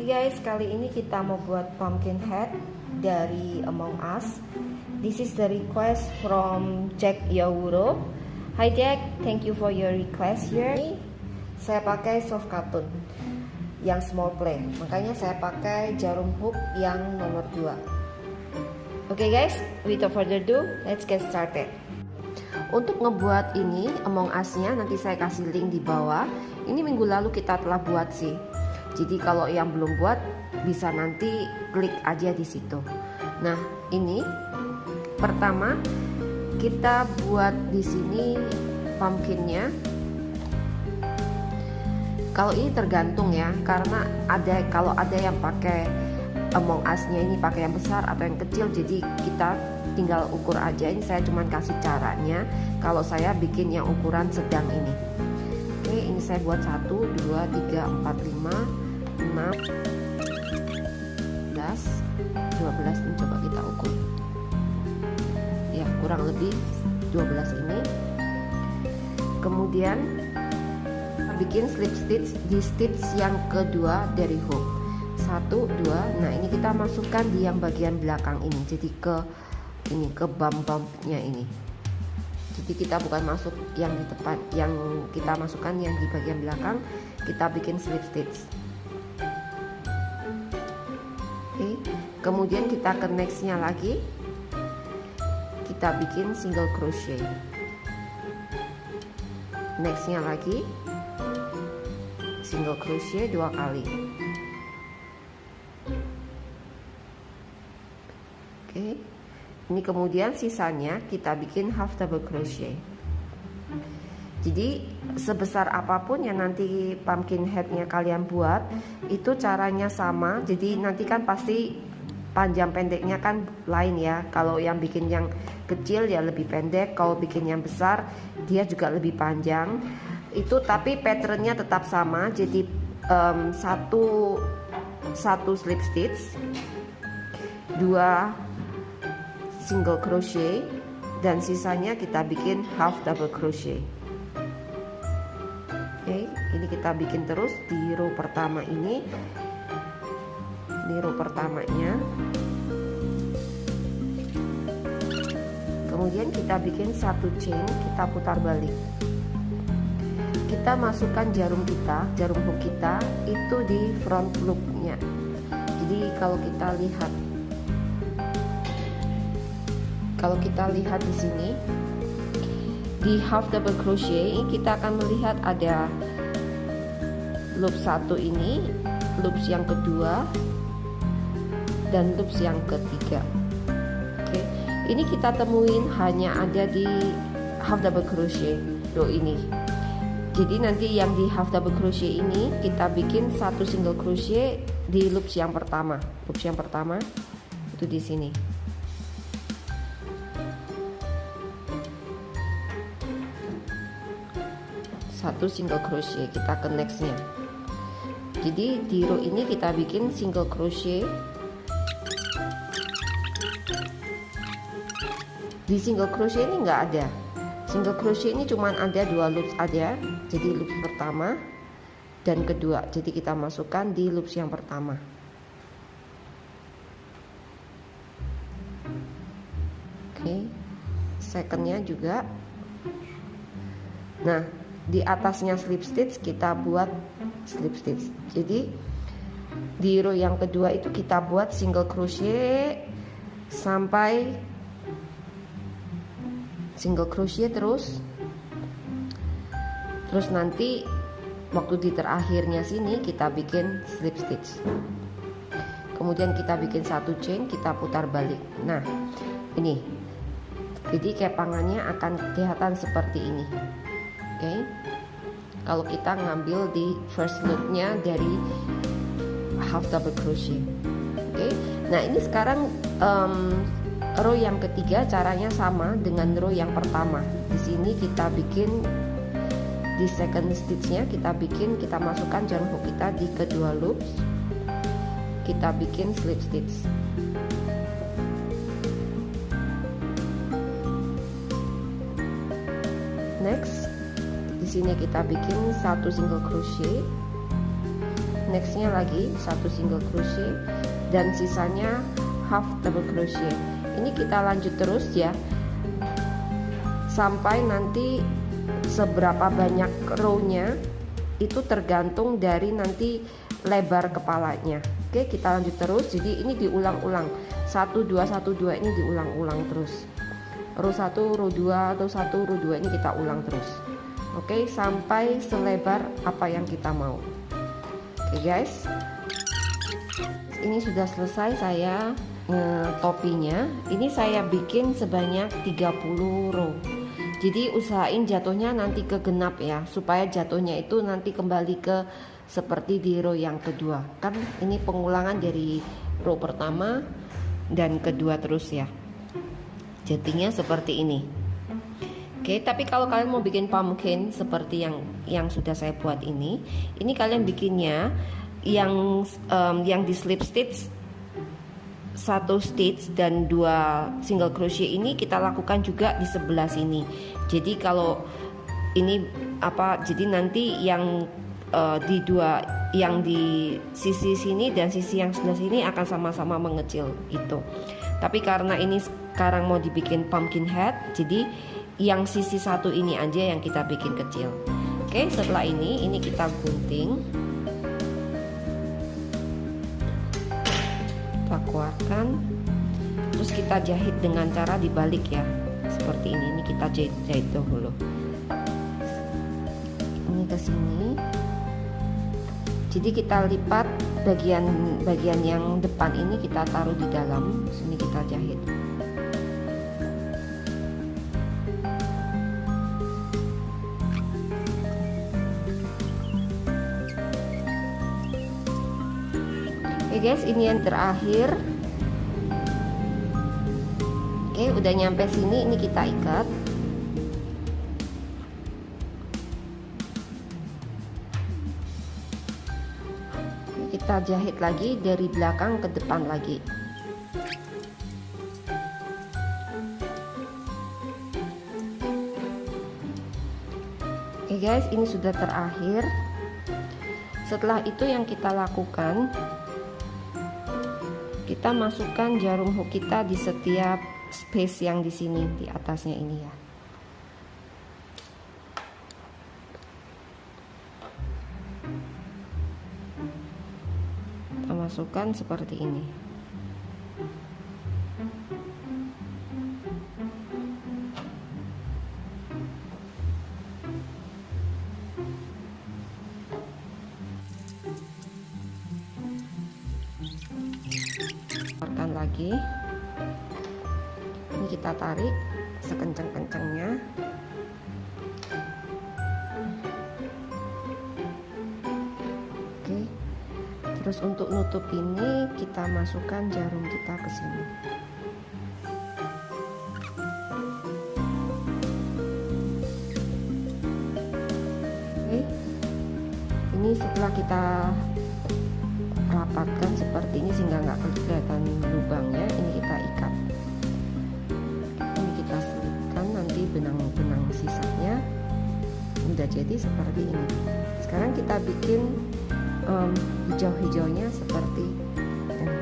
Guys, kali ini kita mau buat pumpkin head dari Among Us. This is the request from Jack Yawuro. Hi Jack, thank you for your request here. Saya pakai soft carton yang small play, makanya saya pakai jarum hook yang nomor 2. Oke guys, without further ado, let's get started. Untuk ngebuat ini Among Us-nya nanti saya kasih link di bawah. Ini minggu lalu kita telah buat sih. Jadi kalau yang belum buat bisa nanti klik aja di situ. Nah, ini pertama kita buat di sini pumpkinnya. Kalau ini tergantung ya, karena kalau ada yang pakai Among Us-nya ini pakai yang besar atau yang kecil, jadi kita tinggal ukur aja. Ini saya cuma kasih caranya. Kalau saya bikin yang ukuran sedang ini. Oke, ini saya buat 1, 2, 3, 4, 5, 6, 11, 12. Ini coba kita ukur. Ya, kurang lebih 12 ini. Kemudian bikin slip stitch di stitch yang kedua dari hook. 1, 2. Nah, ini kita masukkan di yang bagian belakang ini. Jadi ke bump-bumpnya ini. Jadi kita bukan masuk yang di depan, yang kita masukkan yang di bagian belakang, kita bikin slip stitch. Oke, kemudian kita ke nextnya lagi, kita bikin single crochet. Nextnya lagi single crochet 2 kali. Oke, ini kemudian sisanya kita bikin half double crochet. Jadi sebesar apapun yang nanti pumpkin headnya kalian buat, itu caranya sama. Jadi nanti kan pasti panjang pendeknya kan lain ya. Kalau yang bikin yang kecil ya lebih pendek, kalau bikin yang besar dia juga lebih panjang. Itu tapi patternnya tetap sama. Jadi satu slip stitch, 2 single crochet, dan sisanya kita bikin half double crochet. Oke, ini kita bikin terus di row pertama ini. Ini row pertamanya. Kemudian kita bikin 1 chain, kita putar balik. Kita masukkan jarum hook kita itu di front loopnya. Jadi kalau kita lihat di sini di half double crochet, kita akan melihat ada loop 1 ini, loops yang kedua, dan loops yang ketiga. Oke, ini kita temuin hanya ada di half double crochet row ini. Jadi nanti yang di half double crochet ini kita bikin 1 single crochet di loops yang pertama. Loops yang pertama itu di sini. Satu single crochet, kita ke nextnya. Jadi di row ini kita bikin single crochet. Di single crochet ini nggak ada. Single crochet ini cuma ada 2 loops aja. Jadi loops pertama dan kedua. Jadi kita masukkan di loops yang pertama. Oke, secondnya juga. Nah, di atasnya slip stitch kita buat slip stitch. Jadi di row yang kedua itu kita buat single crochet sampai single crochet terus nanti waktu di terakhirnya sini kita bikin slip stitch. Kemudian kita bikin 1 chain, kita putar balik. Nah, ini jadi kepangannya akan kelihatan seperti ini. Oke, kalau kita ngambil di first loopnya dari half double crochet. Oke, nah ini sekarang row yang ketiga caranya sama dengan row yang pertama. Di sini kita bikin di second stitchnya kita masukkan jarum hook kita di kedua loops. Kita bikin slip stitch. Next, di sini kita bikin 1 single crochet. nextnya lagi satu single crochet dan sisanya half double crochet. Ini kita lanjut terus ya sampai nanti seberapa banyak row-nya itu tergantung dari nanti lebar kepalanya. Oke, kita lanjut terus. Jadi ini diulang-ulang, 1 2 1 2 ini diulang-ulang terus. Row 1 row 2 atau 1 row 2 ini kita ulang terus. Oke, sampai selebar apa yang kita mau. Oke guys, ini sudah selesai saya topinya. Ini saya bikin sebanyak 30 row. Jadi usahain jatuhnya nanti ke genap ya, supaya jatuhnya itu nanti kembali ke seperti di row yang kedua. Kan ini pengulangan dari row pertama dan kedua terus ya. Jadinya seperti ini. Oke, tapi kalau kalian mau bikin pumpkin seperti yang sudah saya buat ini kalian bikinnya yang di slip stitch, 1 stitch dan 2 single crochet ini kita lakukan juga di sebelah sini. Jadi kalau ini jadi nanti yang di sisi sini dan sisi yang sebelah sini akan sama-sama mengecil itu. Tapi karena ini sekarang mau dibikin pumpkin head, jadi yang sisi satu ini aja yang kita bikin kecil. Oke, setelah ini kita gunting, kita keluarkan, terus kita jahit dengan cara dibalik ya, seperti ini. Ini kita jahit dahulu. Ini ke sini. Jadi kita lipat bagian yang depan ini kita taruh di dalam, sini kita jahit. Oke guys, ini yang terakhir. Oke, udah nyampe sini, ini kita ikat. Kita jahit lagi dari belakang ke depan lagi. Oke guys, ini sudah terakhir. Setelah itu yang kita lakukan, kita masukkan jarum hook kita di setiap space yang di sini, di atasnya ini ya. Kita masukkan seperti ini. Keluarkan lagi. Ini kita tarik sekencang-kencangnya. Oke. Terus untuk nutup ini kita masukkan jarum kita ke sini. Oke. Ini setelah kita rapatkan seperti ini sehingga nggak kelihatan lubangnya, ini kita ikat. Ini kita selipkan, nanti benang-benang sisanya udah jadi seperti ini. Sekarang kita bikin hijau-hijaunya seperti ini.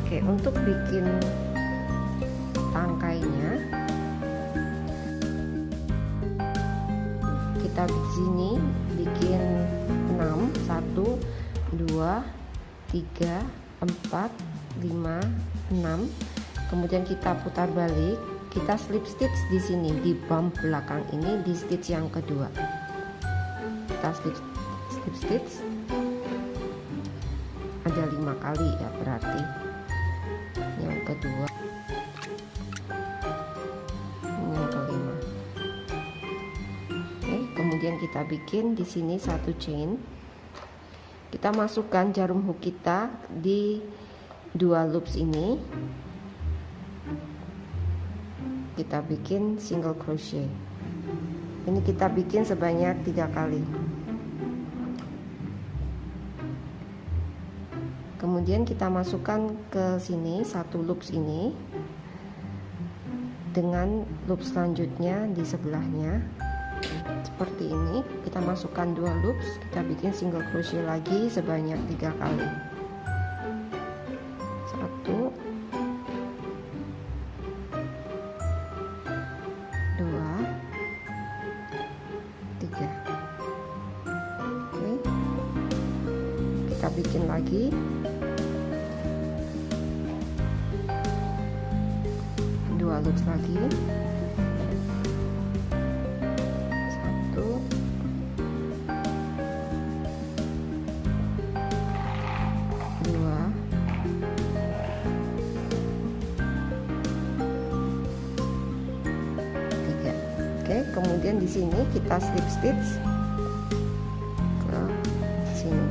Oke, untuk bikin tangkainya kita di sini bikin 6, 1 2 3 4 5 6. Kemudian kita putar balik, kita slip stitch di sini di bump belakang ini di stitch yang kedua. Kita slip stitch ada 5 kali ya, berarti yang kedua, yang kelima. Oke, kemudian kita bikin di sini 1 chain. Kita masukkan jarum hook kita di 2 loops ini. Kita bikin single crochet. Ini kita bikin sebanyak 3 kali. Kemudian kita masukkan ke sini 1 loops ini. dengan loop selanjutnya di sebelahnya seperti ini. Kita masukkan 2 loops, kita bikin single crochet lagi sebanyak 3 kali. 1, 2, 3. Oke, kita bikin lagi 2 loops lagi. 1, 2, 3. Oke, kemudian di sini kita slip stitch ke sini,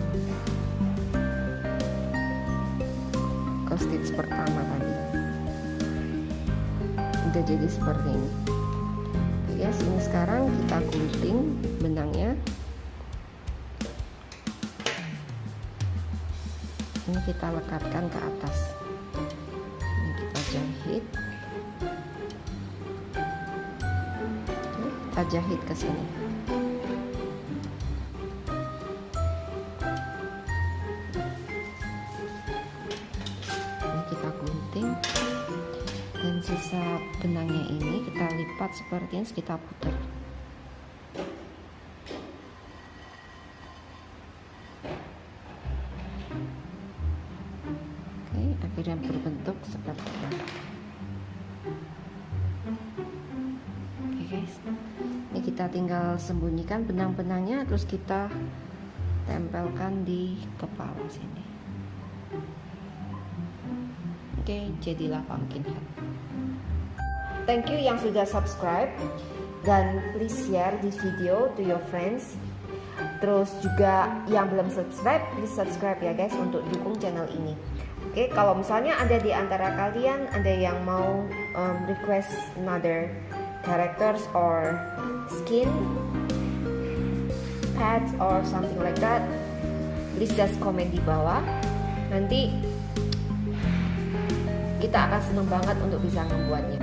ke stitch pertama tadi. Udah jadi seperti ini. Oke, sini sekarang kita gunting benangnya. Ini kita lekatkan ke atas. Ini kita jahit. Oke, kita jahit ke sini. Ini kita gunting. Dan sisa benangnya ini kita lipat seperti ini, kita putar. Oke, akhirnya berbentuk seperti ini. Oke guys, ini kita tinggal sembunyikan benang-benangnya, terus kita tempelkan di kepala sini. Oke, jadilah pumpkin head. Thank you yang sudah subscribe, dan please share this video to your friends. Terus juga yang belum subscribe, please subscribe ya guys untuk dukung channel ini. Oke, kalau misalnya ada di antara kalian ada yang mau request another characters or skin pads or something like that, please just comment di bawah. Nanti kita akan senang banget untuk bisa membuatnya.